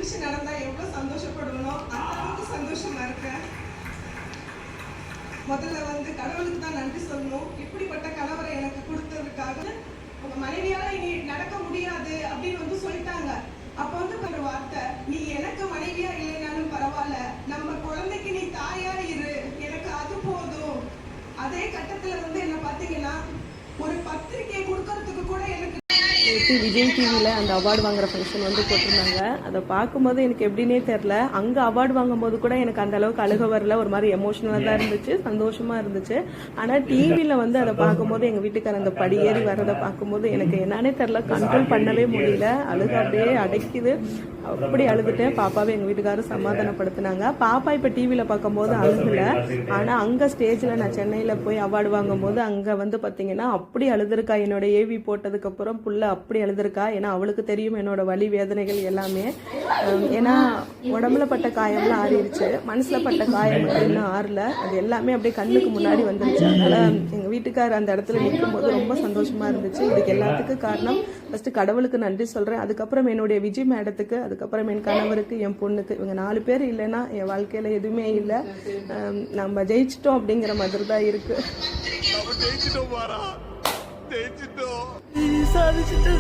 நிகழ்ச்சி நடந்தா எவ்வளவு சந்தோஷப்படுவனோ அந்த அளவுக்கு சந்தோஷமா இருக்கேன். முதல்ல கடவுளுக்கு தான் நன்றி சொல்லணும். இப்படிப்பட்ட கணவரை எனக்கு கொடுத்ததுக்காக. உங்க மனைவியால இனி நடக்க முடியாது அப்படின்னு சொல்லிட்டாங்க. அப்ப ஒரு வார்த்தை, நீ எனக்கு மனைவியா இல்லைனாலும் பரவாயில்ல, நம்ம குழந்தைக்கு நீ தாயா இரு, எனக்கு அது போதும். அதே கட்டத்துல என்ன பாத்தீங்கன்னா, ஒரு பத்திரிகை கொடுக்கறதுக்கு கூட எனக்கு விஜய் டிவியில் அந்த அவார்டு வாங்குற ஃபங்க்ஷன் போட்டிருந்தாங்க. அதை பார்க்கும்போது எனக்கு எப்படின்னே தெரில. அங்கே அவார்டு வாங்கும்போது கூட எனக்கு அந்த அளவுக்கு அழுக வரல, ஒரு மாதிரி எமோஷனலாக தான் இருந்துச்சு, சந்தோஷமாக இருந்துச்சு. ஆனால் டிவியில் அதை பார்க்கும்போது எங்கள் வீட்டுக்கார அந்த படியேறி வர்றதை பார்க்கும்போது எனக்கு என்னன்னே தெரில, கண்ட்ரோல் பண்ணவே முடியல. அழுக அப்படியே அடைக்குது. அப்படி அழுதுட்டேன். பாப்பாவை எங்கள் வீட்டுக்காரர் சமாதானப்படுத்தினாங்க. பாப்பா இப்போ டிவியில் பார்க்கும்போது அழுகல. ஆனால் அங்கே ஸ்டேஜில் நான் சென்னையில் போய் அவார்டு வாங்கும்போது அங்கே பார்த்தீங்கன்னா அப்படி அழுதுருக்கா. என்னோட ஏவி போட்டதுக்கப்புறம் புள்ள அப்படி அழுதுருக்கா. ஏன்னா அவளுக்கு தெரியும் என்னோட வலி வேதனைகள் எல்லாமே. ஏன்னா உடம்புல பட்ட காயம்லாம் ஆறிடுச்சு, மனசில் பட்ட காயம் இன்னும் ஆறல. அது எல்லாமே அப்படியே கண்ணுக்கு முன்னாடி வந்துருச்சு. அதனால் எங்கள் வீட்டுக்காரர் அந்த இடத்துல நிற்கும்போது ரொம்ப சந்தோஷமாக இருந்துச்சு. இதுக்கு எல்லாத்துக்கும் காரணம் ஃபஸ்ட்டு கடவுளுக்கு நன்றி சொல்கிறேன். அதுக்கப்புறம் என்னுடைய விஜய் மேடத்துக்கு, அதுக்கப்புறம் என் கணவருக்கு, என் பொண்ணுக்கு. இவங்க 4 பேர் இல்லைன்னா என் வாழ்க்கையில் எதுவுமே இல்லை. நம்ம ஜெயிச்சிட்டோம் அப்படிங்கிற மாதிரி தான் இருக்கு. சாதிச்சுட்டு